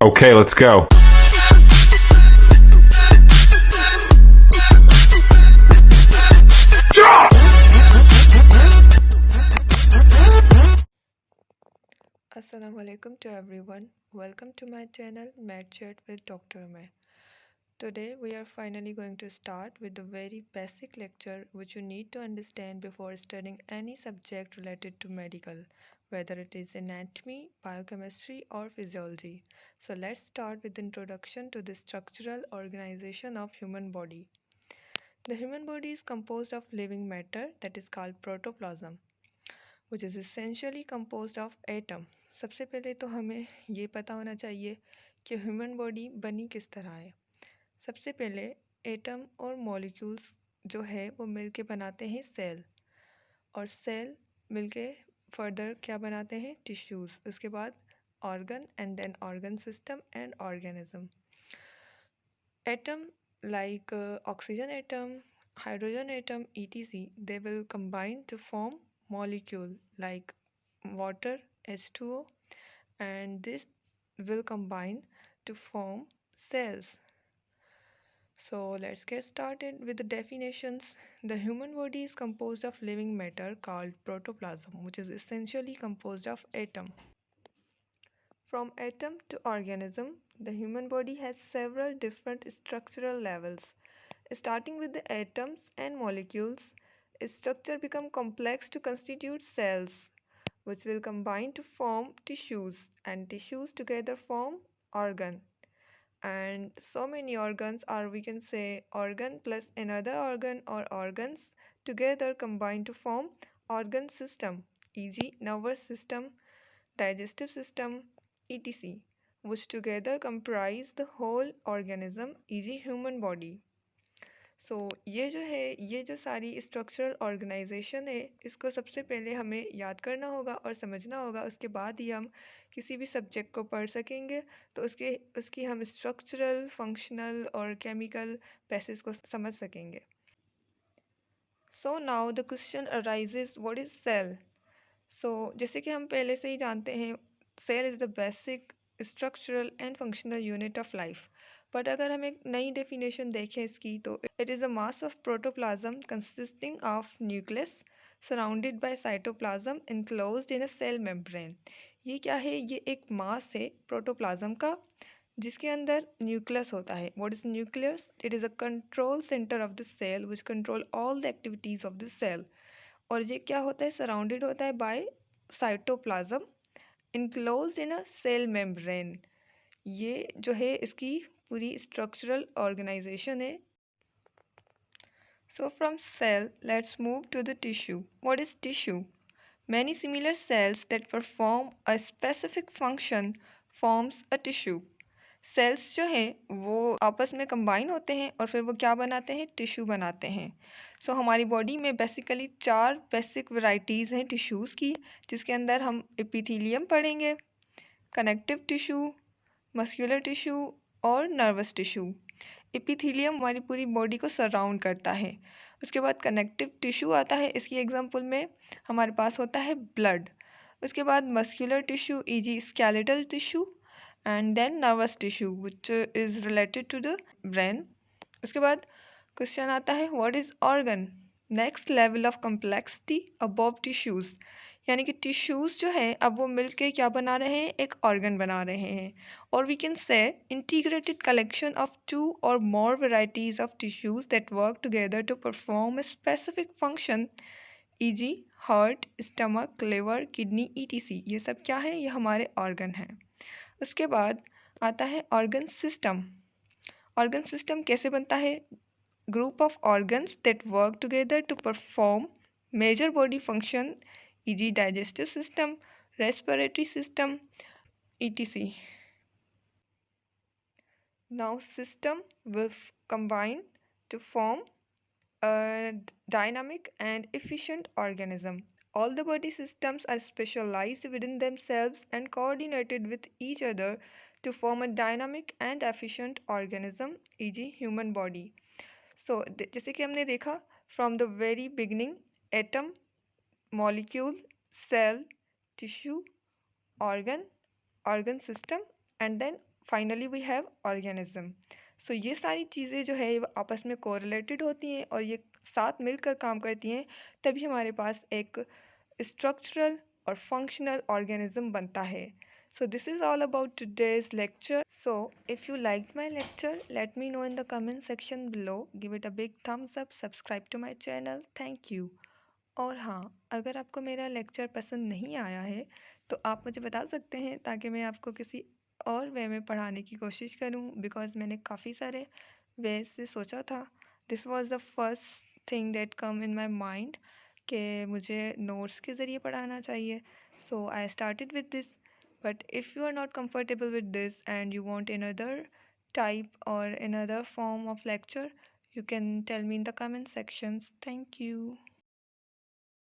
Okay, let's go. Assalamu alaikum to everyone. Welcome to my channel Med Chat with Dr. May. Today we are finally going to start with the very basic lecture which you need to understand before studying any subject related to medical, whether it is anatomy, biochemistry or physiology. So let's start with the introduction to the structural organization of human body. The human body is composed of living matter that is called protoplasm, which is essentially composed of atom. सबसे पहले तो हमें ये पता होना चाहिए कि human body बनी किस तरह है। सबसे पहले एटम और मॉलिक्यूल्स जो है वो मिलके बनाते हैं सेल, और सेल मिलके फर्दर क्या बनाते हैं, टिश्यूज़। उसके बाद organ and then organ system and organism. Atom like oxygen atom, hydrogen atom, etc., they will combine to form molecule like water, H2O, and this will combine to form cells. So let's get started with the definitions. The human body is composed of living matter called protoplasm, which is essentially composed of atom. From atom to organism, the human body has several different structural levels. Starting with the atoms and molecules, its structure becomes complex to constitute cells, which will combine to form tissues, and tissues together form organ. And so many organs, or we can say organ plus another organ or organs together combine to form organ system, e.g. nervous system, digestive system, etc., which together comprise the whole organism, e.g. human body. सो ये जो है, ये जो सारी structural organisation है, इसको सबसे पहले हमें याद करना होगा और समझना होगा। उसके बाद ही हम किसी भी सब्जेक्ट को पढ़ सकेंगे, तो उसकी हम स्ट्रक्चरल, फंक्शनल और केमिकल बेसिस को समझ सकेंगे। So now the question arises, what is cell? So जैसे कि हम पहले से ही जानते हैं, cell is the basic structural and functional unit of life. But अगर हम एक नई डेफिनेशन देखें इसकी, तो it is a mass of protoplasm consisting of nucleus surrounded by cytoplasm enclosed in a cell membrane. ये क्या है? ये एक मास है प्रोटोप्लाज्म का, जिसके अंदर न्यूक्लियस होता है। What is nucleus? It is a control centre of the cell which control all the activities of the cell. और ये क्या होता है? सराउंडेड होता है by cytoplasm enclosed in a cell membrane. ये जो है इसकी पूरी स्ट्रक्चरल ऑर्गेनाइजेशन है। So from cell, let's move to the tissue. What is tissue? Many similar cells that perform a specific function forms a tissue. Cells जो हैं वो आपस में कंबाइन होते हैं और फिर वो क्या बनाते हैं? टिश्यू बनाते हैं। सो हमारी बॉडी में बेसिकली 4 बेसिक वैरायटीज़ हैं टिश्यूज़ की, जिसके अंदर हम एपिथेलियम पढ़ेंगे, कनेक्टिव टिश्यू, मस्कुलर टिश्यू और नर्वस टिश्यू। एपिथेलियम हमारी पूरी बॉडी को सराउंड करता है। उसके बाद कनेक्टिव टिश्यू आता है, इसकी एग्जांपल में हमारे पास होता है ब्लड। उसके बाद muscular tissue, e g. Skeletal tissue, and then nervous tissue which is related to the brain. उसके बाद क्वेश्चन आता है, what is organ? Next level of complexity above tissues, यानी कि टिश्यूज़ जो हैं अब वो मिलके क्या बना रहे हैं? एक ऑर्गन बना रहे हैं। और we can say integrated collection of 2 or more varieties of tissues that work together to perform a specific function, e.g. Heart, stomach, liver, kidney, etc. ये सब क्या है? ये हमारे ऑर्गन हैं। उसके बाद आता है ऑर्गन सिस्टम। ऑर्गन सिस्टम कैसे बनता है? Group of organs that work together to perform major body function, e.g. digestive system, respiratory system, etc. Now system will combine to form a dynamic and efficient organism. All the body systems are specialized within themselves and coordinated with each other to form a dynamic and efficient organism, e.g. human body. So जैसे कि हमने देखा, from the very beginning, atom, molecule, cell, tissue, organ, organ system, and then finally we have organism. So ये सारी चीज़ें जो है ये आपस में कोरिलेटेड होती हैं और ये साथ मिलकर काम करती हैं, तभी हमारे पास एक structural or functional organism बनता है. So this is all about today's lecture. So if you liked my lecture, let me know in the comment section below. Give it a big thumbs up, subscribe to my channel. Thank you. और हाँ, अगर आपको मेरा lecture पसंद नहीं आया है तो आप मुझे बता सकते हैं ताकि मैं आपको किसी और वे में पढ़ाने की कोशिश करूँ, बिकॉज़ मैंने काफ़ी सारे वे से सोचा था। This was the first thing that come in my mind कि मुझे नोट्स के ज़रिए पढ़ाना चाहिए। So I started with this, but if you are not comfortable with this and you want another type or another form of lecture, you can tell me in the comment sections. Thank you.